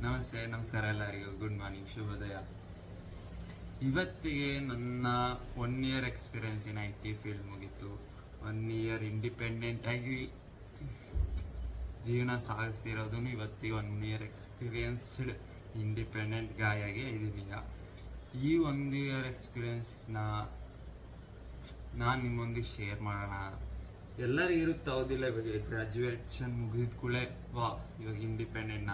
ನಮಸ್ತೆ, ನಮಸ್ಕಾರ ಎಲ್ಲರಿಗೂ. ಗುಡ್ ಮಾರ್ನಿಂಗ್, ಶುಭೋದಯ. ಇವತ್ತಿಗೆ ನನ್ನ 1 year experience in IT field ಮುಗೀತು. 1 ಇಯರ್ ಇಂಡಿಪೆಂಡೆಂಟ್ ಆಗಿ ಜೀವನ ಸಾಗಿಸ್ತಿರೋದು. ಇವತ್ತಿಗೆ 1 ಇಯರ್ ಎಕ್ಸ್ಪೀರಿಯನ್ಸ್ಡ್ ಇಂಡಿಪೆಂಡೆಂಟ್ ಗಾಯಾಗೆ ಇದ್ದೀನಿ. ಈಗ ಈ 1 ಇಯರ್ ಎಕ್ಸ್ಪೀರಿಯನ್ಸ್ನ ನಾನು ನಿಮ್ಮೊಂದಿಗೆ ಶೇರ್ ಮಾಡೋಣ. ಎಲ್ಲರಿಗೂ ಇರುತ್ತೆ, ಹೌದಿಲ್ಲ? ಇವಾಗ ಗ್ರ್ಯಾಜುಯೇಷನ್ ಮುಗಿದ ಕೂಡಲೇ ಇವಾಗ ಇಂಡಿಪೆಂಡೆಂಟ್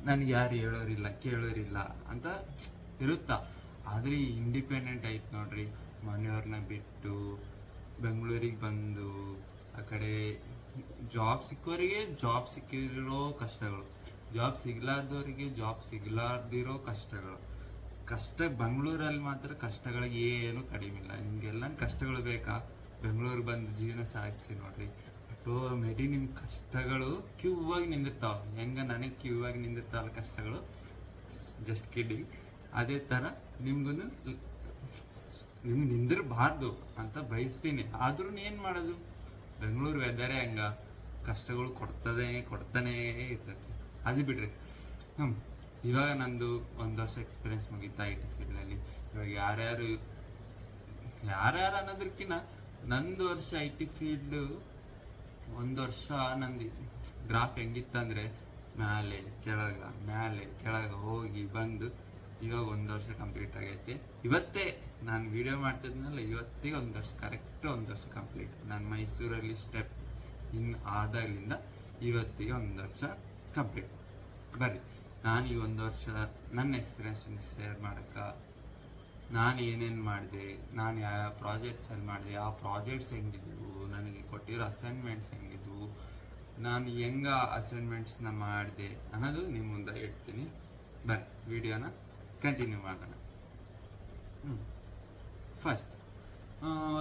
ನನಗೆ ಯಾರು ಹೇಳೋರಿಲ್ಲ, ಕೇಳೋರಿಲ್ಲ ಅಂತ ಇರುತ್ತಾ. ಆದರೆ ಈ ಇಂಡಿಪೆಂಡೆಂಟ್ ಆಯ್ತು ನೋಡ್ರಿ. ಮನೆಯವ್ರನ್ನ ಬಿಟ್ಟು ಬೆಂಗಳೂರಿಗೆ ಬಂದು ಆ ಕಡೆ ಜಾಬ್ ಸಿಕ್ಕೋರಿಗೆ ಜಾಬ್ ಸಿಕ್ಕಿರೋ ಕಷ್ಟಗಳು, ಜಾಬ್ ಸಿಗ್ಲಾರ್ದವರಿಗೆ ಜಾಬ್ ಸಿಗ್ಲಾರ್ದಿರೋ ಕಷ್ಟಗಳು. ಬೆಂಗಳೂರಲ್ಲಿ ಮಾತ್ರ ಕಷ್ಟಗಳಿಗೆ ಏನು ಕಡಿಮೆ ಇಲ್ಲ. ನಿಮಗೆಲ್ಲ ಕಷ್ಟಗಳು ಬೇಕಾ? ಬೆಂಗಳೂರಿಗೆ ಬಂದು ಜೀವನ ಸಾಗಿಸಿ ನೋಡ್ರಿ. ಮೇಡಿ ನಿಮ್ಮ ಕಷ್ಟಗಳು ಕ್ಯೂ ಆಗಿ ನಿಂದಿರ್ತಾವ. ನನಗೆ ಕ್ಯೂ ಆಗಿ ನಿಂದಿರ್ತಾವಲ್ಲ ಕಷ್ಟಗಳು, ಜಸ್ಟ್ ಕಿಡ್ಡಿಂಗ್. ಅದೇ ಥರ ನಿಮ್ಗೂ ನಿಮ್ಗೆ ನಿಂದಿರಬಾರ್ದು ಅಂತ ಬಯಸ್ತೀನಿ. ಆದ್ರೂ ಏನು ಮಾಡೋದು, ಬೆಂಗಳೂರು ವೆದರೇ ಕಷ್ಟಗಳು ಕೊಡ್ತಾನೇ ಇರ್ತೈತಿ. ಅದು ಬಿಡ್ರಿ. ಇವಾಗ ನಂದು 1 ವರ್ಷ ಎಕ್ಸ್ಪೀರಿಯನ್ಸ್ ಮುಗೀತಾ IT ಫೀಲ್ಡಲ್ಲಿ. ಇವಾಗ ಯಾರ್ಯಾರು ಅನ್ನೋದಕ್ಕಿಂತ ನಂದು ವರ್ಷ IT ಫೀಲ್ಡ್ 1 ವರ್ಷ ನಂದು ಗ್ರಾಫ್ ಹೆಂಗಿತ್ತಂದರೆ ಮೇಲೆ ಕೆಳಗೆ ಹೋಗಿ ಬಂದು ಇವಾಗ 1 ವರ್ಷ ಕಂಪ್ಲೀಟ್ ಆಗೈತಿ. ಇವತ್ತೇ ನಾನು ವಿಡಿಯೋ ಮಾಡ್ತಿದ್ನಲ್ಲ, ಇವತ್ತಿಗೆ 1 ವರ್ಷ, ಕರೆಕ್ಟ್ 1 ವರ್ಷ ಕಂಪ್ಲೀಟ್. ನಾನು ಮೈಸೂರಲ್ಲಿ ಸ್ಟೆಪ್ ಆದಾಗಲಿಂದ ಇವತ್ತಿಗೆ 1 ವರ್ಷ ಕಂಪ್ಲೀಟ್. ಬರ್ರಿ, ನಾನು ಈ 1 ವರ್ಷ ನನ್ನ ಎಕ್ಸ್ಪೀರಿಯನ್ಸ್ ಶೇರ್ ಮಾಡೋಕ್ಕೆ ನಾನು ಏನೇನು ಮಾಡಿದೆ, ನಾನು ಯಾವ ಪ್ರಾಜೆಕ್ಟ್ಸಲ್ಲಿ ಮಾಡಿದೆ, ಆ ಪ್ರಾಜೆಕ್ಟ್ಸ್ ಹೆಂಗಿದ್ವು, ನನಗೆ ಕೊಟ್ಟಿರೋ ಅಸೈನ್ಮೆಂಟ್ಸ್ ಹೆಂಗಿದ್ವು, ನಾನು ಅಸೈನ್ಮೆಂಟ್ಸ್ನ ಮಾಡಿದೆ ಅನ್ನೋದು ನಿಮ್ಮ ಮುಂದೆ ಇಡ್ತೀನಿ. ಬರ್ರಿ, ವಿಡಿಯೋನ ಕಂಟಿನ್ಯೂ ಮಾಡೋಣ. ಫಸ್ಟ್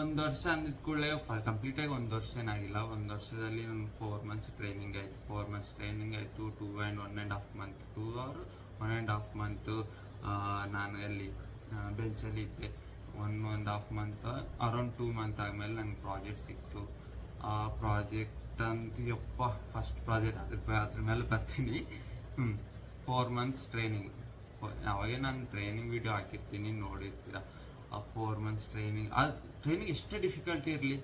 1 ವರ್ಷ ಅಂದಿದ ಕೂಡಲೇ ಕಂಪ್ಲೀಟಾಗಿ 1 ವರ್ಷ ಏನಾಗಿಲ್ಲ. 1 ವರ್ಷದಲ್ಲಿ ನನ್ನ 4 ಮಂತ್ಸ್ ಟ್ರೈನಿಂಗ್ ಆಯಿತು. 2.5 ಮಂತ್ 2 or 1.5 ಮಂತು ನಾನು ಎಲ್ಲಿ ಬೆಂಚಲ್ಲಿ ಇದ್ದೆ. 1.5 ಮಂತ್ ಅರೌಂಡ್ 2 ಮಂತ್ ಆದಮೇಲೆ ನನಗೆ ಪ್ರಾಜೆಕ್ಟ್ ಸಿಕ್ತು. ಆ ಪ್ರಾಜೆಕ್ಟ್ ಅಂತ ಫಸ್ಟ್ ಪ್ರಾಜೆಕ್ಟ್ ಅದ್ರ ಮೇಲೆ ಬರ್ತೀನಿ. 4 ಮಂತ್ಸ್ ಟ್ರೈನಿಂಗ್. ಅವಾಗೇ ನಾನು ಟ್ರೈನಿಂಗ್ ವಿಡಿಯೋ ಹಾಕಿರ್ತೀನಿ, ನೋಡಿರ್ತೀರ. ಆ 4 ಮಂತ್ಸ್ ಟ್ರೈನಿಂಗ್, ಆ ಟ್ರೈನಿಂಗ್ ಎಷ್ಟು ಡಿಫಿಕಲ್ಟಿ ಇರಲಿ,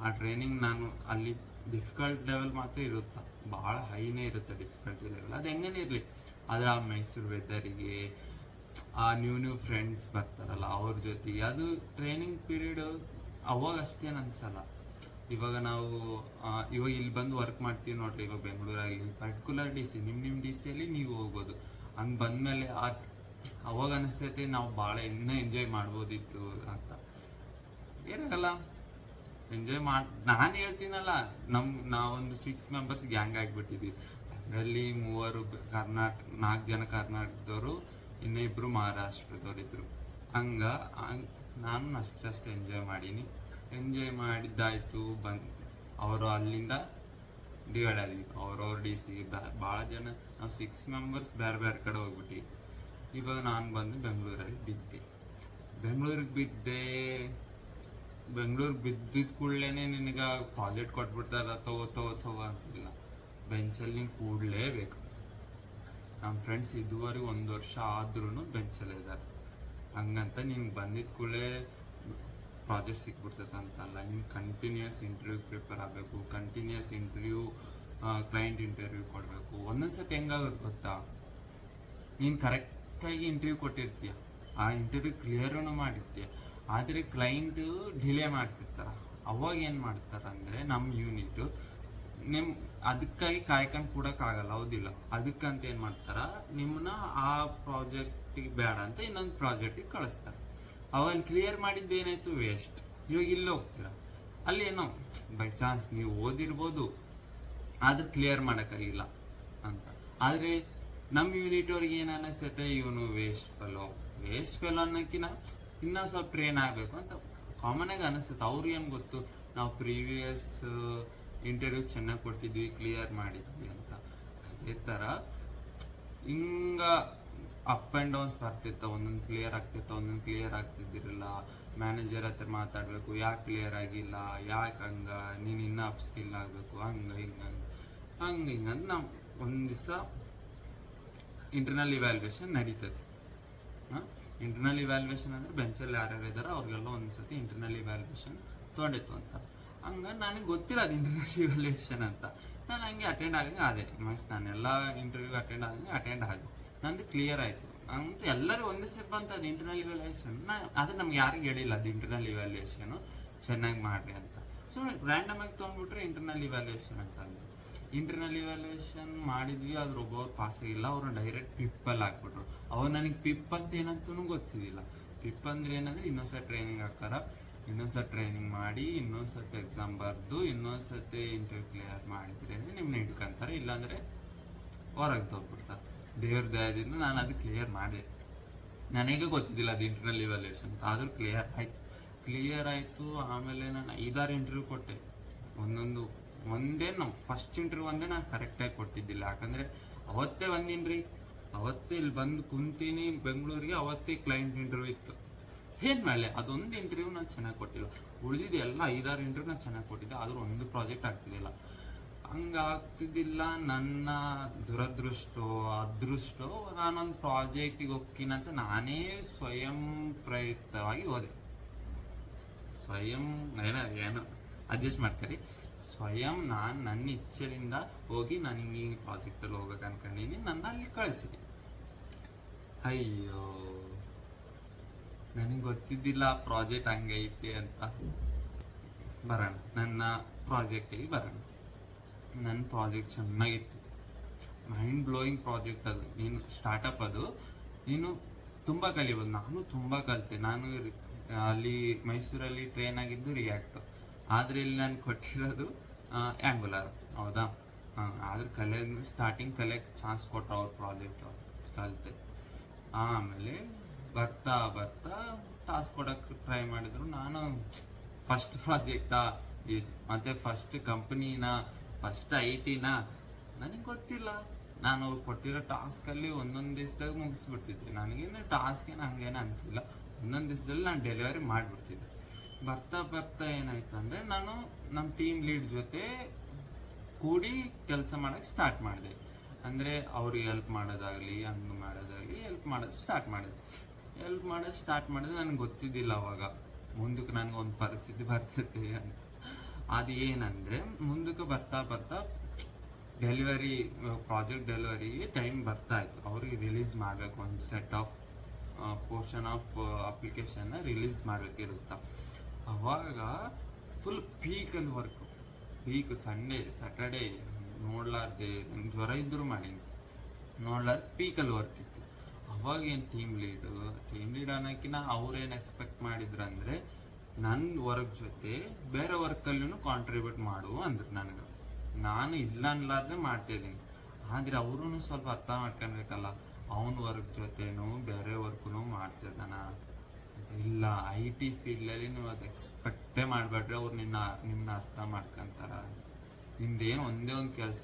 ಆ ಟ್ರೈನಿಂಗ್ ನಾನು ಅಲ್ಲಿ ಡಿಫಿಕಲ್ಟ್ ಲೆವೆಲ್ ಮಾತ್ರ ಇರುತ್ತೆ, ಭಾಳ ಹೈನೇ ಇರುತ್ತೆ ಡಿಫಿಕಲ್ಟಿ ಲೆವೆಲ್. ಅದು ಹೆಂಗನೇ ಇರಲಿ, ಆದರೆ ಆ ಮೈಸೂರು ವೆದರಿಗೆ, ಆ ನ್ಯೂ ಫ್ರೆಂಡ್ಸ್ ಬರ್ತಾರಲ್ಲ ಅವ್ರ ಜೊತೆಗೆ, ಅದು ಟ್ರೈನಿಂಗ್ ಪೀರಿಯಡ್ ಅವಾಗ ಅಷ್ಟೇನು ಅನ್ಸಲ್ಲ. ಇವಾಗ ಇವಾಗ ಇಲ್ಲಿ ಬಂದು ವರ್ಕ್ ಮಾಡ್ತೀವಿ ನೋಡ್ರಿ. ಇವಾಗ ಬೆಂಗಳೂರಾಗಲಿ ಪರ್ಟಿಕ್ಯುಲರ್ DC, ನಿಮ್ಮ DCಯಲ್ಲಿ ನೀವು ಹೋಗ್ಬೋದು. ಹಂಗೆ ಬಂದಮೇಲೆ ಅವಾಗ ಅನಿಸ್ತೈತೆ ನಾವು ಭಾಳ ಇನ್ನೂ ಎಂಜಾಯ್ ಮಾಡ್ಬೋದಿತ್ತು ಅಂತ. ಏನಾಗಲ್ಲ, ಎಂಜಾಯ್ ನಾನು ಹೇಳ್ತೀನಲ್ಲ, ನಾವೊಂದು 6 ಮೆಂಬರ್ಸ್ ಗ್ಯಾಂಗ್ ಆಗಿಬಿಟ್ಟಿದ್ವಿ. ಅದರಲ್ಲಿ 3 4 ಜನ ಕರ್ನಾಟಕದವರು, ಇನ್ನೂ 2 ಮಹಾರಾಷ್ಟ್ರದವ್ರು ಇದ್ರು. ನಾನು ಅಷ್ಟು ಎಂಜಾಯ್ ಮಾಡೀನಿ. ಎಂಜಾಯ್ ಮಾಡಿದ್ದಾಯಿತು. ಅವರು ಅಲ್ಲಿಂದ ಡಿವೈಡ್ ಆದ್ವಿ, ಅವ್ರವ್ರ DC. ಭಾಳ ಜನ, ನಾವು 6 ಮೆಂಬರ್ಸ್ ಬೇರೆ ಕಡೆ ಹೋಗ್ಬಿಟ್ಟು ಇವಾಗ ನಾನು ಬಂದು ಬೆಂಗಳೂರಿಗೆ ಬಿದ್ದಿದ್ದ ಕೂಡಲೇ ನಿನಗೆ ಪ್ರಾಜೆಕ್ಟ್ ಕೊಟ್ಬಿಡ್ತಾರ, ತಗೋ ಅಂತಿಲ್ಲ. ಬೆಂಚಲ್ಲಿ ನೀನು ಕೂಡಲೇಬೇಕು. ನಮ್ಮ ಫ್ರೆಂಡ್ಸ್ ಇದುವರೆಗೂ 1 ವರ್ಷ ಆದ್ರೂ ಬೆಂಚಲ್ಲೇ ಇದ್ದಾರೆ. ಹಂಗಂತ ನಿಮ್ಗೆ ಬಂದಿದ್ದ ಕೂಡಲೇ ಪ್ರಾಜೆಕ್ಟ್ ಸಿಕ್ಬಿಡ್ತೈತೆ ಅಂತಲ್ಲ. ನೀನು ಕಂಟಿನ್ಯೂಸ್ ಇಂಟರ್ವ್ಯೂ ಪ್ರಿಪೇರ್ ಆಗಬೇಕು, ಕಂಟಿನ್ಯೂಸ್ ಕ್ಲೈಂಟ್ ಇಂಟರ್ವ್ಯೂ ಕೊಡಬೇಕು. ಒಂದೊಂದು ಸತಿ ಹೆಂಗಾಗುತ್ತೆ ಗೊತ್ತಾ, ನೀನು ಕರೆಕ್ಟಾಗಿ ಇಂಟರ್ವ್ಯೂ ಕೊಟ್ಟಿರ್ತೀಯ, ಆ ಇಂಟರ್ವ್ಯೂ ಕ್ಲಿಯರೂ ಮಾಡಿರ್ತೀಯ, ಆದರೆ ಕ್ಲೈಂಟು ಡಿಲೇ ಮಾಡ್ತಿರ್ತಾರೆ. ಅವಾಗ ಏನು ಮಾಡ್ತಾರಂದರೆ, ನಮ್ಮ ಯೂನಿಟು ಅದಕ್ಕಾಗಿ ಕಾಯ್ಕೊಂಡು ಕೊಡೋಕ್ಕಾಗಲ್ಲ, ಹೌದಿಲ್ಲ? ಅದಕ್ಕಂತ ಏನು ಮಾಡ್ತಾರೆ, ನಿಮ್ಮನ್ನ ಆ ಪ್ರಾಜೆಕ್ಟಿಗೆ ಬೇಡ ಅಂತ ಇನ್ನೊಂದು ಪ್ರಾಜೆಕ್ಟಿಗೆ ಕಳಿಸ್ತಾರೆ. ಅವಾಗ ಕ್ಲಿಯರ್ ಮಾಡಿದ್ದೇನಾಯ್ತು, ವೇಸ್ಟ್. ಇವಾಗ ಇಲ್ಲೇ ಹೋಗ್ತೀರ, ಅಲ್ಲಿ ಏನೋ ಬೈ ಚಾನ್ಸ್ ನೀವು ಓದಿರ್ಬೋದು, ಆದ್ರೆ ಕ್ಲಿಯರ್ ಮಾಡೋಕ್ಕಾಗಿಲ್ಲ ಅಂತ. ಆದರೆ ನಮ್ಮ ಯೂನಿಟ್ ಅವ್ರಿಗೆ ಏನು ಅನ್ನಿಸ್ತೈತೆ, ಇವನು ವೇಸ್ಟ್ ಫೆಲೋ ಅನ್ನೋಕ್ಕಿಂತ ಇನ್ನೂ ಸ್ವಲ್ಪ ಟ್ರೈನ್ ಆಗಬೇಕು ಅಂತ ಕಾಮನ್ ಆಗಿ ಅನಿಸ್ತೈತೆ. ಅವ್ರಿಗೆ ಏನು ಗೊತ್ತು, ನಾವು ಪ್ರೀವಿಯಸ್ ಇಂಟರ್ವ್ಯೂ ಚೆನ್ನಾಗಿ ಕೊಟ್ಟಿದ್ವಿ, ಕ್ಲಿಯರ್ ಮಾಡಿದ್ವಿ ಅಂತ. ಅದೇ ಥರ ಅಪ್ ಆ್ಯಂಡ್ ಡೌನ್ಸ್ ಬರ್ತಿತ್ತು. ಒಂದೊಂದು ಕ್ಲಿಯರ್ ಆಗ್ತಿತ್ತು, ಒಂದೊಂದು ಕ್ಲಿಯರ್ ಆಗ್ತಿದ್ದಿರಲಿಲ್ಲ. ಮ್ಯಾನೇಜರ್ ಹತ್ರ ಮಾತಾಡಬೇಕು, ಯಾಕೆ ಕ್ಲಿಯರ್ ಆಗಿಲ್ಲ, ಯಾಕೆ ನೀನು ಇನ್ನೂ ಅಪ್ ಸ್ಕಿಲ್ ಆಗಬೇಕು, ಹಿಂಗೆ ಅಂತ ನಾವು ಒಂದು ದಿವಸ ಇಂಟರ್ನಲ್ ಇವ್ಯಾಲ್ಯೂಯೇಷನ್ ನಡೀತದೆ. ಇಂಟರ್ನಲ್ ಇವ್ಯಾಲ್ಯೂಯೇಷನ್ ಅಂದರೆ ಬೆಂಚಲ್ಲಿ ಯಾರ್ಯಾರು ಇದ್ದಾರೋ ಅವ್ರಿಗೆಲ್ಲ ಒಂದ್ಸತಿ ಇಂಟರ್ನಲ್ ಇವ್ಯಾಲ್ಯೂಯೇಷನ್ ತೊಗೊಂಡಿತ್ತು ಅಂತ. ಹಂಗೆ ನನಗೆ ಗೊತ್ತಿಲ್ಲ ಅದು ಇಂಟರ್ನಲ್ ಇವ್ಯಾಲ್ಯೂಯೇಷನ್ ಅಂತ. ನಾನು ಹಂಗೆ ಅಟೆಂಡ್ ಆಗಂಗೆ ಆದೆ. ಮೀನ್ಸ್ ನಾನೆಲ್ಲ ಇಂಟರ್ವ್ಯೂಗೆ ಅಟೆಂಡ್ ಆದೆ. ನಂದು ಕ್ಲಿಯರ್ ಆಯಿತು. ಅಂತೂ ಎಲ್ಲರೂ ಒಂದೇ ಸೆಟ್ ಬಂತು ಅದು ಇಂಟರ್ನಲ್ ಇವ್ಯಾಲ್ಯೂಯೇಷನ್. ಆದರೆ ನಮ್ಗೆ ಯಾರಿಗೂ ಹೇಳಿಲ್ಲ ಅದು ಇಂಟರ್ನಲ್ ಇವ್ಯಾಲ್ಯೂಯೇಷನು ಚೆನ್ನಾಗಿ ಮಾಡಿರಿ ಅಂತ. ಸೊ ರ್ಯಾಂಡಮ್ ಆಗಿ ತೊಗೊಂಡ್ಬಿಟ್ರೆ ಇಂಟರ್ನಲ್ ಇವ್ಯಾಲ್ಯೂಯೇಷನ್ ಅಂತ ಅಂದರು. ಇಂಟರ್ನಲ್ ಇವ್ಯಾಲ್ಯೂಯೇಷನ್ ಮಾಡಿದ್ವಿ, ಅದ್ರ ಒಬ್ಬರು ಪಾಸ್ ಆಗಿಲ್ಲ, ಅವರು ಡೈರೆಕ್ಟ್ ಪಿಪ್ಪಲ್ಲಿ ಹಾಕ್ಬಿಟ್ರು. ಅವ್ರು ನನಗೆ ಪಿಪ್ ಅಂತ ಏನಂತೂ ಗೊತ್ತಿದ್ದಿಲ್ಲ. ಪಿಪ್ ಅಂದ್ರೆ ಏನಂದರೆ ಇನ್ನೊಂದ್ಸತಿ ಟ್ರೈನಿಂಗ್ ಹಾಕಾರ, ಇನ್ನೊಂದ್ಸತಿ ಟ್ರೈನಿಂಗ್ ಮಾಡಿ, ಇನ್ನೊಂದ್ಸತಿ ಎಕ್ಸಾಮ್ ಬರೆದು, ಇನ್ನೊಂದ್ಸತಿ ಇಂಟರ್ವ್ಯೂ ಕ್ಲಿಯರ್ ಮಾಡಿದ್ರಿ ಅಂದರೆ ನಿಮ್ಮನ್ನ ಹಿಡ್ಕೊಂತಾರೆ, ಇಲ್ಲಾಂದರೆ ಹೊರಗೆ ತೋಗ್ಬಿಡ್ತಾರೆ. ದೇವ್ರ ದಯದಿಂದ ನಾನು ಅದು ಕ್ಲಿಯರ್ ಮಾಡಿದೆ. ನನಗೆ ಗೊತ್ತಿದ್ದಿಲ್ಲ ಅದು ಇಂಟರ್ನಲ್ ಇವ್ಯಾಲ್ಯೂಯೇಷನ್ ಅಂತ. ಆದರೂ ಕ್ಲಿಯರ್ ಆಯಿತು. ಆಮೇಲೆ ನಾನು 5-6 ಇಂಟರ್ವ್ಯೂ ಕೊಟ್ಟೆ. ಒಂದೇ ನಾವು ಫಸ್ಟ್ ಇಂಟರ್ವ್ಯೂ ನಾನು ಕರೆಕ್ಟಾಗಿ ಕೊಟ್ಟಿದ್ದಿಲ್ಲ. ಯಾಕಂದರೆ ಅವತ್ತೇ ಅವತ್ತೇ ಇಲ್ಲಿ ಬಂದು ಕುಂತೀನಿ ಬೆಂಗಳೂರಿಗೆ, ಅವತ್ತೇ ಕ್ಲೈಂಟ್ ಇಂಟರ್ವ್ಯೂ ಇತ್ತು. ಏನು ಮಾಡಲಿ, ಅದೊಂದು ಇಂಟರ್ವ್ಯೂ ನಾನು ಚೆನ್ನಾಗಿ ಕೊಟ್ಟಿಲ್ಲ. ಉಳಿದಿದ್ದು ಎಲ್ಲ 5-6 ಇಂಟರ್ವ್ಯೂ ನಾನು ಚೆನ್ನಾಗಿ ಕೊಟ್ಟಿದ್ದೆ. ಆದರೂ ಒಂದು ಪ್ರಾಜೆಕ್ಟ್ ಆಗ್ತಿದ್ದಿಲ್ಲ. ಹಂಗಾಗ್ತಿದ್ದಿಲ್ಲ. ನನ್ನ ಅದೃಷ್ಟೋ ನಾನೊಂದು ಪ್ರಾಜೆಕ್ಟಿಗೆ ಹೋಗ್ತೀನಂತ ನಾನೇ ಸ್ವಯಂ ಪ್ರೇರಿತವಾಗಿ ಹೋದೆ. ಏನೋ ಅಡ್ಜಸ್ಟ್ ಮಾಡ್ತಾರೆ. ಸ್ವಯಂ ನಾನು ನನ್ನ ಇಚ್ಛೆಯಿಂದ ಹೋಗಿ ನಾನು ಹಿಂಗೆ ಈ ಪ್ರಾಜೆಕ್ಟಲ್ಲಿ ಹೋಗ್ಬೇಕು ಅನ್ಕೊಂಡಿನಿ. ನನ್ನ ಅಲ್ಲಿ ಕಳಿಸಿದೆ. ಅಯ್ಯೋ, ನನಗೆ ಗೊತ್ತಿದ್ದಿಲ್ಲ ಪ್ರಾಜೆಕ್ಟ್ ಹಂಗೈತೆ ಅಂತ. ಬರೋಣ ನನ್ನ ಪ್ರಾಜೆಕ್ಟಿಗೆ ಬರೋಣ. ನನ್ನ ಪ್ರಾಜೆಕ್ಟ್ ಚೆನ್ನಾಗಿತ್ತು. ಮೈಂಡ್ ಬ್ಲೋಯಿಂಗ್ ಪ್ರಾಜೆಕ್ಟ್ ಅದು. ನೀನು ಸ್ಟಾರ್ಟಪ್ ಅದು, ನೀನು ತುಂಬ ಕಲಿಬೋದು. ನಾನು ತುಂಬ ಕಲಿತೆ. ನಾನು ಅಲ್ಲಿ ಮೈಸೂರಲ್ಲಿ ಟ್ರೈನ್ ಆಗಿದ್ದು ರಿಯಾಕ್ಟ್, ಆದರೆ ಇಲ್ಲಿ ನಾನು ಕೊಟ್ಟಿರೋದು ಆ್ಯಂಗುಲರ್. ಹೌದಾ? ಆದ್ರೆ ಸ್ಟಾರ್ಟಿಂಗ್ ಕಲಿಯೋಕ್ಕೆ ಚಾನ್ಸ್ ಕೊಟ್ಟರು ಅವ್ರ ಪ್ರಾಜೆಕ್ಟ್, ಕಲಿತೆ. ಆಮೇಲೆ ಬರ್ತಾ ಟಾಸ್ಕ್ ಕೊಡೋಕ್ಕೆ ಟ್ರೈ ಮಾಡಿದ್ರು. ನಾನು ಫಸ್ಟ್ ಪ್ರಾಜೆಕ್ಟಾ ಮತ್ತು ಫಸ್ಟ್ ಕಂಪ್ನಿನ, ಫಸ್ಟ್ IT-ನ ನನಗೆ ಗೊತ್ತಿಲ್ಲ. ನಾನು ಅವ್ರು ಕೊಟ್ಟಿರೋ ಟಾಸ್ಕಲ್ಲಿ ಒಂದೊಂದು ದಿವಸದಾಗ ಮುಗಿಸ್ಬಿಡ್ತಿದ್ದೆ. ನನಗೇನು ಟಾಸ್ಕ್ ಏನು ಹಂಗೇನು ಅನಿಸಿಲ್ಲ. ಒಂದೊಂದು ದಿವಸದಲ್ಲಿ ನಾನು ಡೆಲಿವರಿ ಮಾಡಿಬಿಡ್ತಿದ್ದೆ. ಬರ್ತಾ ಏನಾಯ್ತು ಅಂದರೆ, ನಾನು ನಮ್ಮ ಟೀಮ್ ಲೀಡ್ ಜೊತೆ ಕೂಡಿ ಕೆಲಸ ಮಾಡೋಕ್ಕೆ ಸ್ಟಾರ್ಟ್ ಮಾಡಿದೆ. ಅಂದರೆ ಅವ್ರಿಗೆ ಹೆಲ್ಪ್ ಮಾಡೋದಾಗಲಿ, ಹಂಗೆ ಮಾಡೋದಾಗಲಿ, ಹೆಲ್ಪ್ ಮಾಡೋದು ಸ್ಟಾರ್ಟ್ ಮಾಡಿದೆ. ನನಗೆ ಗೊತ್ತಿದ್ದಿಲ್ಲ ಅವಾಗ ಮುಂದಕ್ಕೆ ನನಗೆ ಒಂದು ಪರಿಸ್ಥಿತಿ ಬರ್ತೈತೆ ಅಂತ. ಅದು ಏನಂದರೆ, ಮುಂದಕ್ಕೆ ಬರ್ತಾ ಪ್ರಾಜೆಕ್ಟ್ ಡೆಲಿವರಿಗೆ ಟೈಮ್ ಬರ್ತಾಯಿತ್ತು. ಅವ್ರಿಗೆ ರಿಲೀಸ್ ಮಾಡಬೇಕು, ಒಂದು ಸೆಟ್ ಆಫ್ ಪೋರ್ಷನ್ ಆಫ್ ಅಪ್ಲಿಕೇಶನ್ನ ರಿಲೀಸ್ ಮಾಡಬೇಕಿರುತ್ತೆ. ಅವಾಗ ಫುಲ್ ಪೀಕಲ್ಲಿ ಪೀಕ್ ಸಂಡೇ ಸ್ಯಾಟರ್ಡೇ ನೋಡ್ಲಾರ್ದೆ, ನಂಗೆ ಜ್ವರ ಇದ್ದರೂ ಮಾಡೀನಿ, ನೋಡ್ಲಾರ್ದೆ ಪೀಕಲ್ಲಿ ವರ್ಕ್ ಇತ್ತು. ಅವಾಗ ಏನು ಟೀಮ್ ಲೀಡ್ ಅನ್ನೋಕ್ಕಿಂತ ಅವ್ರೇನು ಎಕ್ಸ್ಪೆಕ್ಟ್ ಮಾಡಿದ್ರು ಅಂದರೆ, ನನ್ನ ವರ್ಕ್ ಜೊತೆ ಬೇರೆ ವರ್ಕಲ್ಲೂ ಕಾಂಟ್ರಿಬ್ಯೂಟ್ ಮಾಡು ಅಂದ್ರು ನನಗೆ. ನಾನು ಇಲ್ಲ ಅನ್ಲಾರ್ದೆ ಮಾಡ್ತಾಯಿದ್ದೀನಿ. ಆದರೆ ಅವರೂ ಸ್ವಲ್ಪ ಅರ್ಥ ಮಾಡ್ಕೊಳ್ಬೇಕಲ್ಲ, ಅವನ ವರ್ಕ್ ಜೊತೆನೂ ಬೇರೆ ವರ್ಕೂ ಮಾಡ್ತಿದ್ದಾನ. ಇಲ್ಲ, IT ಫೀಲ್ಡಲ್ಲಿ ನೀವು ಅದು ಎಕ್ಸ್ಪೆಕ್ಟೇ ಮಾಡಬೇಡ್ರಿ, ಅವ್ರು ನಿಮ್ಮನ್ನ ಅರ್ಥ ಮಾಡ್ಕೊತಾರ ಅಂತ. ನಿಮ್ದೇನು ಒಂದೇ ಒಂದು ಕೆಲಸ,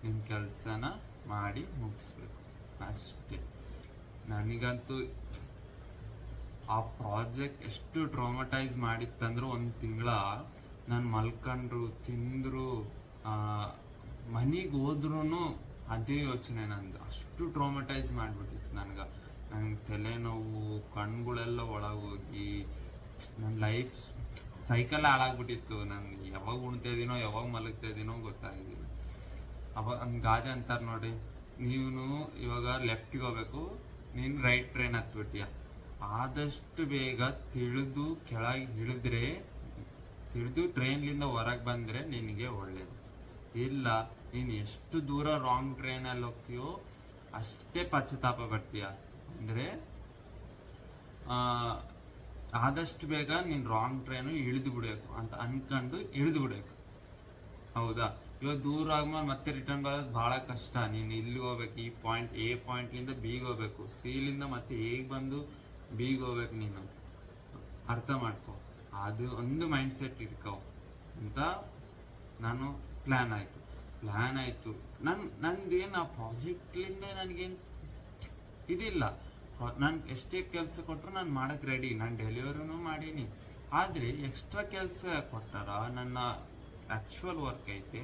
ನಿಮ್ಮ ಕೆಲಸನ ಮಾಡಿ ಮುಗಿಸ್ಬೇಕು ಅಷ್ಟೇ. ನನಗಂತೂ ಆ ಪ್ರಾಜೆಕ್ಟ್ ಎಷ್ಟು ಟ್ರಾಮಟೈಸ್ ಮಾಡಿತ್ತಂದ್ರೆ, ಒಂದು ತಿಂಗಳ ನಾನು ಮಲ್ಕೊಂಡ್ರು, ತಿಂದರು, ಮನೆಗೆ ಹೋದ್ರೂ ಅದೇ ಯೋಚನೆ ನಂದು. ಅಷ್ಟು ಟ್ರಾಮಟೈಸ್ ಮಾಡಿಬಿಟ್ಟಿತ್ತು ನನಗೆ ತಲೆನೋವು, ಕಣ್ಗಳೆಲ್ಲ ಒಳಗೋಗಿ ನನ್ನ ಲೈಫ್ ಸೈಕಲ್ ಹಾಳಾಗ್ಬಿಟ್ಟಿತ್ತು. ನನಗೆ ಯಾವಾಗ ಉಣ್ತಾಯಿದ್ದೀನೋ ಯಾವಾಗ ಮಲಗ್ತಾಯಿದ್ದೀನೋ ಗೊತ್ತಾಗಿದ್ದಿಲ್ಲ. ಅವಾಗ ಹಂಗಾದೆ ಅಂತಾರೆ ನೋಡಿ, ನೀನು ಇವಾಗ ಲೆಫ್ಟಿಗೆ ಹೋಗ್ಬೇಕು, ನೀನು ರೈಟ್ ಟ್ರೈನ್ ಹತ್ಬಿಟ್ಟಿಯ, ಆದಷ್ಟು ಬೇಗ ತಿಳಿದು ಕೆಳಗೆ ತಿಳಿದು ಟ್ರೈನ್ಲಿಂದ ಹೊರಗೆ ಬಂದರೆ ನಿನಗೆ ಒಳ್ಳೇದು. ಇಲ್ಲ, ನೀನು ಎಷ್ಟು ದೂರ ರಾಂಗ್ ಟ್ರೈನಲ್ಲಿ ಹೋಗ್ತೀಯೋ ಅಷ್ಟೇ ಪಶ್ಚಾತ್ತಾಪ ಬರ್ತೀಯ. ಅಂದರೆ ಆದಷ್ಟು ಬೇಗ ನೀನು ರಾಂಗ್ ಟ್ರೈನು ಇಳಿದು ಬಿಡಬೇಕು ಅಂತ ಅನ್ಕೊಂಡು ಇಳಿದು ಬಿಡಬೇಕು. ಹೌದಾ? ಇವಾಗ ದೂರ ಆದ್ಮೇಲೆ ಮತ್ತೆ ರಿಟರ್ನ್ ಬರೋದು ಭಾಳ ಕಷ್ಟ. ನೀನು ಇಲ್ಲಿಗೆ ಹೋಗ್ಬೇಕು, ಈ ಪಾಯಿಂಟ್ A ಪಾಯಿಂಟ್ಲಿಂದ Bಗೆ ಹೋಗ್ಬೇಕು, Cಲಿಂದ ಮತ್ತೆ Aಗೆ ಬಂದು Bಗೆ ಹೋಗ್ಬೇಕು. ನೀನು ಅರ್ಥ ಮಾಡ್ಕೊ, ಅದು ಒಂದು ಮೈಂಡ್ ಸೆಟ್ ಇಟ್ಕೋ ಅಂತ ನಾನು ಪ್ಲ್ಯಾನ್ ಆಯಿತು. ನಂದೇನು ಆ ಪ್ರಾಜೆಕ್ಟ್ಲಿಂದ ನನಗೇನು ಇದಿಲ್ಲ. ನಾನು ಎಷ್ಟೇ ಕೆಲಸ ಕೊಟ್ಟರು ನಾನು ಮಾಡೋಕ್ಕೆ ರೆಡಿ, ನಾನು ಡೆಲಿವರಿನೂ ಮಾಡೀನಿ. ಆದರೆ ಎಕ್ಸ್ಟ್ರಾ ಕೆಲಸ ಕೊಟ್ಟಾರ, ನನ್ನ ಆ್ಯಕ್ಚುವಲ್ ವರ್ಕ್ ಐತೆ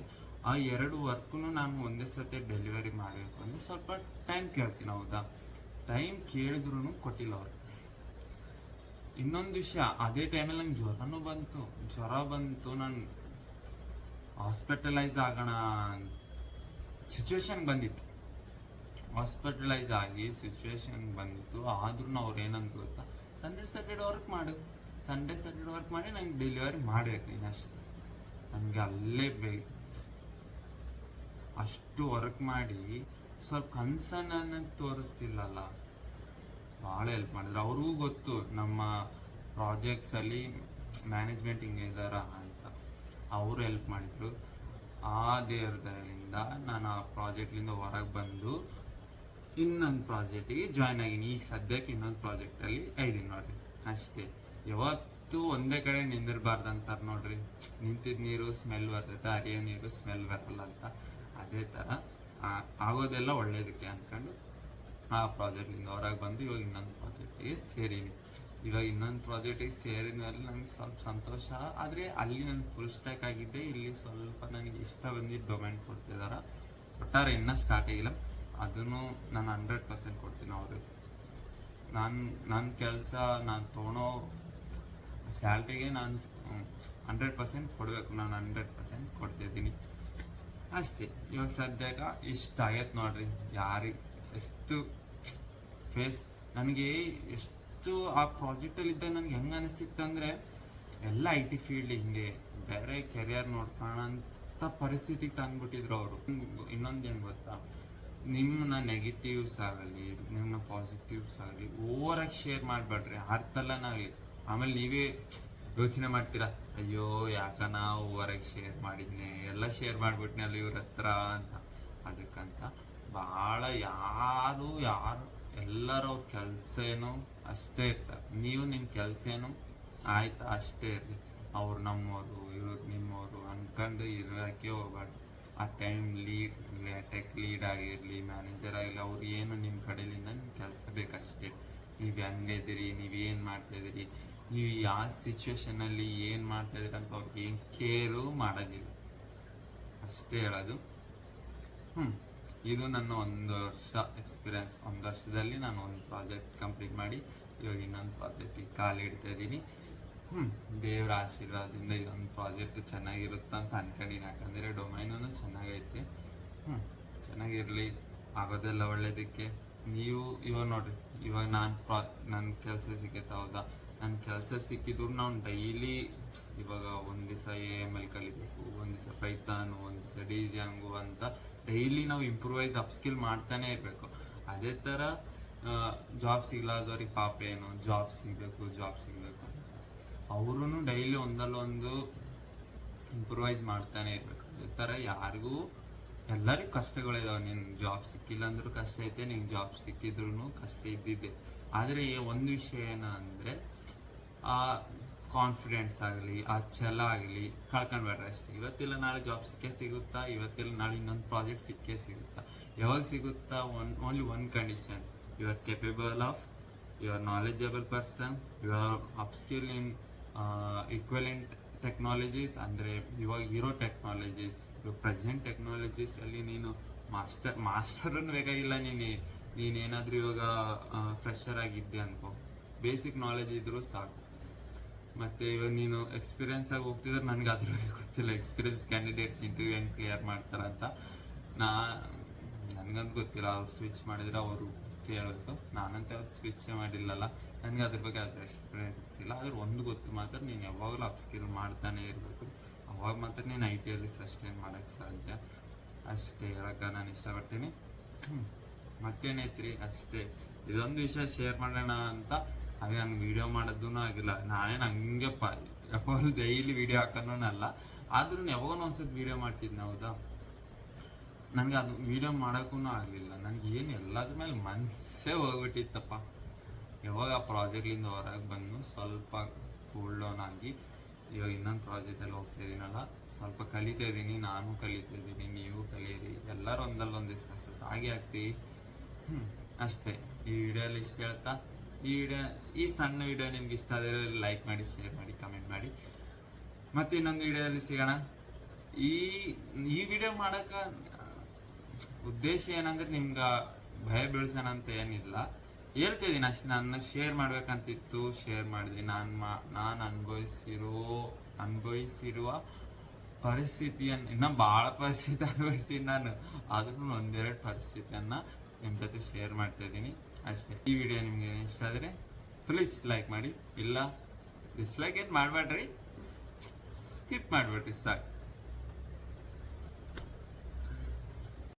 ಆ 2 ವರ್ಕ್ನು ನಾನು ಒಂದೇ ಸತಿ ಡೆಲಿವರಿ ಮಾಡಬೇಕು ಅಂದರೆ ಸ್ವಲ್ಪ ಟೈಮ್ ಕೇಳ್ತೀನಿ, ಹೌದಾ. ಟೈಮ್ ಕೇಳಿದ್ರು ಕೊಟ್ಟಿಲ್ಲ ಅವರು. ಇನ್ನೊಂದು ವಿಷಯ, ಅದೇ ಟೈಮಲ್ಲಿ ನಂಗೆ ಜ್ವರ ಬಂತು, ನಾನು ಹಾಸ್ಪಿಟಲೈಸ್ ಆಗೋಣ ಸಿಚುವೇಶನ್ ಬಂದಿತ್ತು. ಹಾಸ್ಪಿಟಲೈಸ್ ಆಗಿ ಸಿಚುವೇಶನ್ ಬಂದಿತ್ತು. ಆದ್ರೂ ಅವ್ರು ಏನಂದ್ರು ಗೊತ್ತಾ, ಸಂಡೇ ವರ್ಕ್ ಮಾಡು, ಸಂಡೇ ವರ್ಕ್ ಮಾಡಿ ನಂಗೆ ಡೆಲಿವರಿ ಮಾಡ್ಬೇಕು ನೀನು ಅಷ್ಟೇ. ನನಗೆ ಅಲ್ಲೇ ಅಷ್ಟು ವರ್ಕ್ ಮಾಡಿ ಸ್ವಲ್ಪ ಕನ್ಸರ್ನ್ ತೋರಿಸ್ತಿಲ್ಲಲ್ಲ, ಭಾಳ ಹೆಲ್ಪ್ ಮಾಡಿದ್ರು. ಅವ್ರಿಗೂ ಗೊತ್ತು ನಮ್ಮ ಪ್ರಾಜೆಕ್ಟ್ಸಲ್ಲಿ ಮ್ಯಾನೇಜ್ಮೆಂಟ್ ಹಿಂಗೆ ಇದ್ದಾರ ಅಂತ, ಅವರು ಹೆಲ್ಪ್ ಮಾಡಿದರು. ಆ ದೇವ್ರದಿಂದ ನಾನು ಆ ಪ್ರಾಜೆಕ್ಟ್ಲಿಂದ ಹೊರಗೆ ಬಂದು ಇನ್ನೊಂದು ಪ್ರಾಜೆಕ್ಟಿಗೆ ಜಾಯ್ನ್ ಆಗೀನಿ. ಈಗ ಸದ್ಯಕ್ಕೆ ಇನ್ನೊಂದು ಪ್ರಾಜೆಕ್ಟಲ್ಲಿ ಇದ್ದೀನಿ ನೋಡ್ರಿ ಅಷ್ಟೇ. ಯಾವತ್ತೂ ಒಂದೇ ಕಡೆ ನಿಂದಿರಬಾರ್ದು ಅಂತಾರೆ ನೋಡ್ರಿ, ನಿಂತಿದ್ದ ನೀರು ಸ್ಮೆಲ್ ಬರ್ತೈತೆ, ಅರಿಯೋ ನೀರು ಸ್ಮೆಲ್ ಬರಲ್ಲ ಅಂತ. ಅದೇ ಥರ ಆಗೋದೆಲ್ಲ ಒಳ್ಳೇದಕ್ಕೆ ಅಂದ್ಕೊಂಡು ಆ ಪ್ರಾಜೆಕ್ಟ್ಲಿಂದ ಹೊರಗೆ ಬಂದು ಇವಾಗ ಇನ್ನೊಂದು ಪ್ರಾಜೆಕ್ಟಿಗೆ ಸೇರೀನಿ. ಇವಾಗ ಇನ್ನೊಂದು ಪ್ರಾಜೆಕ್ಟಿಗೆ ಸೇರಿದ್ಮೇಲೆ ನನಗೆ ಸ್ವಲ್ಪ ಸಂತೋಷ. ಆದರೆ ಅಲ್ಲಿ ನಾನು ಫುಲ್ ಸ್ಟ್ಯಾಕ್ ಆಗಿದ್ದೆ, ಇಲ್ಲಿ ಸ್ವಲ್ಪ ನನಗೆ ಇಷ್ಟ ಬಂದಿದ್ದು ಡೊಮೈನ್ ಕೊಡ್ತಿದ್ದಾರೆ. ಒಟ್ಟಾರೆ ಇನ್ನೂ ಸ್ಟಾರ್ಟ್ ಆಗಿಲ್ಲ, ಅದನ್ನು ನಾನು 100% ಕೊಡ್ತೀನಿ ಅವ್ರಿಗೆ. ನನ್ನ ಕೆಲಸ ನಾನು ತೊಗೊಳೋ ಸ್ಯಾಲ್ರಿಗೆ ನಾನು 100% ಕೊಡಬೇಕು, ನಾನು 100% ಕೊಡ್ತಿದ್ದೀನಿ ಅಷ್ಟೇ. ಇವಾಗ ಸದ್ಯಕ್ಕೆ ಇಷ್ಟ ಆಗೈತೆ ನೋಡ್ರಿ. ಯಾರಿಗೆ ಎಷ್ಟು ನನಗೆ ಎಷ್ಟು ಆ ಪ್ರಾಜೆಕ್ಟಲ್ಲಿದ್ದಾಗ ನನಗೆ ಹೆಂಗೆ ಅನಿಸ್ತಿತ್ತು ಅಂದರೆ, ಎಲ್ಲ IT ಫೀಲ್ಡ್ ಹಿಂಗೆ ಬೇರೆ ಕೆರಿಯರ್ ನೋಡ್ಕೊಳ್ಳೋಂಥ ಪರಿಸ್ಥಿತಿಗೆ ತಂದ್ಬಿಟ್ಟಿದ್ರು ಅವರು. ಇನ್ನೊಂದು ಏನು ಗೊತ್ತಾ, ನಿಮ್ಮನ್ನ ನೆಗೆಟಿವ್ಸ್ ಆಗಲಿ ನಿಮ್ಮನ್ನ ಪಾಸಿಟಿವ್ಸ್ ಆಗಲಿ ಓವರಾಗಿ ಶೇರ್ ಮಾಡಬೇಡ್ರಿ, ಅರ್ಥಲ್ಲನಾಗಲಿ. ಆಮೇಲೆ ನೀವೇ ಯೋಚನೆ ಮಾಡ್ತೀರಾ, ಅಯ್ಯೋ ಯಾಕ ನಾವು ಓವರಾಗಿ ಶೇರ್ ಮಾಡಿದ್ನೆ, ಎಲ್ಲ ಶೇರ್ ಮಾಡಿಬಿಟ್ನಲ್ಲ ಇವ್ರ ಹತ್ರ ಅಂತ. ಅದಕ್ಕಂತ ಭಾಳ ಯಾರು ಎಲ್ಲರೂ ಅವ್ರ ಕೆಲಸ ಏನೋ ಅಷ್ಟೇ ಇರ್ತಾರೆ. ನೀವು ನಿಮ್ಮ ಕೆಲಸ ಏನೋ ಆಯ್ತಾ ಅಷ್ಟೇ ಇರಲಿ. ಅವ್ರು ನಮ್ಮವರು ಇವ್ರು ನಿಮ್ಮವರು ಅಂದ್ಕೊಂಡು ಇರೋಕ್ಕೆ ಹೋಗ್ಬಾರ್ದು. ಆ ಟೈಮ್ ಟೆಕ್ ಲೀಡ್ ಆಗಿರಲಿ, ಮ್ಯಾನೇಜರ್ ಆಗಿರಲಿ, ಅವ್ರು ಏನು ನಿಮ್ಮ ಕಡೆಯಿಂದ ನಿಮ್ಮ ಕೆಲಸ ಬೇಕಷ್ಟೇ. ನೀವು ಹೆಂಗಿದ್ದೀರಿ, ನೀವೇನು ಮಾಡ್ತಾಯಿದ್ದೀರಿ, ನೀವು ಯಾವ ಸಿಚುವೇಶನಲ್ಲಿ ಏನು ಮಾಡ್ತಾಯಿದ್ದೀರಿ ಅಂತ ಅವ್ರಿಗೆ ಏನು ಕೇರು ಮಾಡೋದಿಲ್ಲ, ಅಷ್ಟೇ ಹೇಳೋದು. ಇದು ನನ್ನ 1 ವರ್ಷ ಎಕ್ಸ್ಪೀರಿಯನ್ಸ್. 1 ವರ್ಷದಲ್ಲಿ ನಾನು ಒಂದು ಪ್ರಾಜೆಕ್ಟ್ ಕಂಪ್ಲೀಟ್ ಮಾಡಿ ಇವಾಗ ಇನ್ನೊಂದು ಪ್ರಾಜೆಕ್ಟಿಗೆ ಕಾಲು ಇಡ್ತಾ ಇದ್ದೀನಿ. ದೇವರ ಆಶೀರ್ವಾದದಿಂದ ಇದೊಂದು ಪ್ರಾಜೆಕ್ಟ್ ಚೆನ್ನಾಗಿರುತ್ತೆ ಅಂತ ಅನ್ಕೊಂಡಿನಿ. ಯಾಕಂದರೆ ಡೊಮೈನೂ ಚೆನ್ನಾಗೈತೆ. ಚೆನ್ನಾಗಿರಲಿ, ಆಗೋದೆಲ್ಲ ಒಳ್ಳೇದಕ್ಕೆ. ನೀವು ಇವಾಗ ನೋಡಿರಿ, ಇವಾಗ ನನ್ನ ಕೆಲಸ ಸಿಕ್ಕೈತೆ, ಹೌದಾ. ನನ್ನ ಕೆಲಸ ಸಿಕ್ಕಿದ್ರು ನಾವು ಡೈಲಿ ಇವಾಗ ಒಂದು ದಿವಸ AML ಕಲಿಬೇಕು, ಒಂದು ದಿವಸ ಪೈಥಾನು, ಒಂದು ದಿವಸ ಡಿಜಾಂಗು ಅಂತ ಡೈಲಿ ನಾವು ಇಂಪ್ರೂವೈಸ್ ಅಪ್ಸ್ಕಿಲ್ ಮಾಡ್ತಾನೆ ಇರಬೇಕು. ಅದೇ ಥರ ಜಾಬ್ ಸಿಗ್ಲಾದವ್ರಿಗೆ ಪಾಪ ಏನು ಜಾಬ್ ಸಿಗಬೇಕು ಅಂತ ಅವರು ಡೈಲಿ ಒಂದಲ್ಲೊಂದು ಇಂಪ್ರೂವೈಸ್ ಮಾಡ್ತಾನೆ ಇರಬೇಕು. ಅದೇ ಥರ ಎಲ್ಲರಿಗೂ ಕಷ್ಟಗಳಿದಾವೆ. ನೀನು ಜಾಬ್ ಸಿಕ್ಕಿಲ್ಲ ಅಂದ್ರೂ ಕಷ್ಟ ಐತೆ, ನಿಂಗೆ ಜಾಬ್ ಸಿಕ್ಕಿದ್ರು ಕಷ್ಟ ಇದ್ದಿದ್ದೆ. ಆದರೆ ಒಂದು ವಿಷಯ ಏನಂದರೆ, ಆ ಕಾನ್ಫಿಡೆನ್ಸ್ ಆಗಲಿ, ಆ ಛಲ ಆಗಲಿ ಕಳ್ಕೊಂಡ್ಬೇಡ್ರಿ ಅಷ್ಟೇ. ಇವತ್ತಿಲ್ಲ ನಾಳೆ ಜಾಬ್ ಸಿಗುತ್ತಾ, ಇವತ್ತಿಲ್ಲ ನಾಳೆ ಇನ್ನೊಂದು ಪ್ರಾಜೆಕ್ಟ್ ಸಿಗುತ್ತಾ. ಯಾವಾಗ ಸಿಗುತ್ತಾ, only one condition, you are capable of, you are knowledgeable person, you are upskill in equivalent technologies. ಅಂದರೆ ಇವಾಗ ಇರೋ ಟೆಕ್ನಾಲಜೀಸ್, ಪ್ರೆಸೆಂಟ್ ಟೆಕ್ನಾಲಜೀಸಲ್ಲಿ ನೀನು ಮಾಸ್ಟರನ್ನು ಬೇಕಾಗಿಲ್ಲ. ನೀನೇನಾದರೂ ಇವಾಗ ಫ್ರೆಷರ್ ಆಗಿದ್ದೆ ಅನ್ಕೋ, ಬೇಸಿಕ್ ನಾಲೆಜ್ ಇದ್ರೂ ಸಾಕು. ಮತ್ತು ಇವಾಗ ನೀನು ಎಕ್ಸ್ಪೀರಿಯನ್ಸ್ ಆಗಿ ಹೋಗ್ತಿದ್ರೆ, ನನಗೆ ಅದ್ರ ಬಗ್ಗೆ ಗೊತ್ತಿಲ್ಲ, ಎಕ್ಸ್ಪೀರಿಯನ್ಸ್ ಕ್ಯಾಂಡಿಡೇಟ್ಸ್ ಇಂಟರ್ವ್ಯೂ ಹೆಂಗೆ ಕ್ಲಿಯರ್ ಮಾಡ್ತಾರಂತ ನನಗಂತ ಗೊತ್ತಿಲ್ಲ. ಅವ್ರು ಸ್ವಿಚ್ ಮಾಡಿದರೆ ಅವರು ಕೇಳಬೇಕು. ನಾನಂತ ಯಾವ್ದು ಸ್ವಿಚ್ಚೇ ಮಾಡಿಲ್ಲಲ್ಲ, ನನಗೆ ಅದ್ರ ಬಗ್ಗೆ ಅದ್ರ ಎಕ್ಸ್ಪೀರಿಯನ್ಸ್ ಇಲ್ಲ. ಆದ್ರೆ ಒಂದು ಗೊತ್ತು ಮಾತ್ರ, ನೀನು ಯಾವಾಗಲೂ ಅಪ್ಸ್ಕಿಲ್ ಮಾಡ್ತಾನೆ ಇರಬೇಕು. ಅವಾಗ ಮಾತ್ರ ನೀನು IT ಸಸ್ಟೈನ್ ಮಾಡೋಕ್ಕೆ ಸಾಧ್ಯ. ಅಷ್ಟೇ ಹೇಳಕ್ಕೆ ನಾನು ಇಷ್ಟಪಡ್ತೀನಿ. ಮತ್ತೇನೈತ್ರಿ, ಅಷ್ಟೇ. ಇದೊಂದು ವಿಷಯ ಶೇರ್ ಮಾಡೋಣ ಅಂತ. ಹಾಗೆ ನಂಗೆ ವೀಡಿಯೋ ಮಾಡೋದೂ ಆಗಿಲ್ಲ. ನಾನೇನು ಹಂಗೆಪ್ಪ ಯಾವಾಗಲೂ ಡೈಲಿ ವೀಡಿಯೋ ಹಾಕೋನಲ್ಲ, ಆದ್ರೂ ಯಾವಾಗೋ ಒಂದ್ಸತಿ ವೀಡಿಯೋ ಮಾಡ್ತಿದ್ದೆ, ಹೌದಾ. ನನಗೆ ಅದು ವೀಡಿಯೋ ಮಾಡೋಕ್ಕೂ ಆಗಲಿಲ್ಲ. ನನಗೇನು ಎಲ್ಲದ್ರ ಮೇಲೆ ಮನಸ್ಸೇ ಹೋಗ್ಬಿಟ್ಟಿತ್ತಪ್ಪ. ಯಾವಾಗ ಆ ಪ್ರಾಜೆಕ್ಟ್ಲಿಂದ ಹೊರಗೆ ಬಂದು ಸ್ವಲ್ಪ ಕೂಲ್ ಡೌನ್ ಆಗಿ ಇವಾಗ ಇನ್ನೊಂದು ಪ್ರಾಜೆಕ್ಟಲ್ಲಿ ಹೋಗ್ತಾ ಇದ್ದೀನಲ್ಲ, ಸ್ವಲ್ಪ ಕಲಿತಾ ಇದ್ದೀನಿ, ನಾನು ಕಲಿತಾ ಇದ್ದೀನಿ, ನೀವು ಕಲೀರಿ, ಎಲ್ಲರೂ ಒಂದಲ್ಲೊಂದು ಸಕ್ಸಸ್ ಆಗಿ ಆಗ್ತೀವಿ. ಅಷ್ಟೇ. ಈ ವಿಡಿಯೋಲಿ ಇಷ್ಟ ಹೇಳ್ತಾ, ಈ ಸಣ್ಣ ವಿಡಿಯೋ ನಿಮ್ಗೆ ಇಷ್ಟ ಆದರೆ ಲೈಕ್ ಮಾಡಿ, ಶೇರ್ ಮಾಡಿ, ಕಮೆಂಟ್ ಮಾಡಿ. ಮತ್ತೆ ಇನ್ನೊಂದು ವಿಡಿಯೋದಲ್ಲಿ ಸಿಗೋಣ. ಈ ಈ ವಿಡಿಯೋ ಮಾಡಕ ಉದ್ದೇಶ ಏನಂದ್ರೆ ನಿಮ್ಗೆ ಭಯ ಬೀಳ್ಸೋಣ ಅಂತ ಏನಿಲ್ಲ, ಹೇಳ್ತಿದ್ದೀನಿ ಅಷ್ಟೇ. ನನ್ನ ಶೇರ್ ಮಾಡ್ಬೇಕಂತಿತ್ತು, ಶೇರ್ ಮಾಡಿದೆ. ನಾನು ಅನುಭವಿಸಿರುವ ಪರಿಸ್ಥಿತಿಯನ್ನು, ಇನ್ನೂ ಭಾಳ ಪರಿಸ್ಥಿತಿ ಅನುಭವಿಸಿ ನಾನು, ಆದ್ರೂ ಒಂದೆರಡು ಪರಿಸ್ಥಿತಿಯನ್ನು ನಿಮ್ಮ ಜೊತೆ ಶೇರ್ ಮಾಡ್ತಾ ಇದ್ದೀನಿ ಅಷ್ಟೇ. ಈ ವಿಡಿಯೋ ನಿಮ್ಗೆ ಇಷ್ಟ ಆದರೆ ಪ್ಲೀಸ್ ಲೈಕ್ ಮಾಡಿ, ಇಲ್ಲ ಡಿಸ್ಲೈಕ್ ಏನು ಮಾಡಬೇಡ್ರಿ, ಸ್ಕಿಪ್ ಮಾಡಿಬಿಡ್ರಿ ಸಾಕು.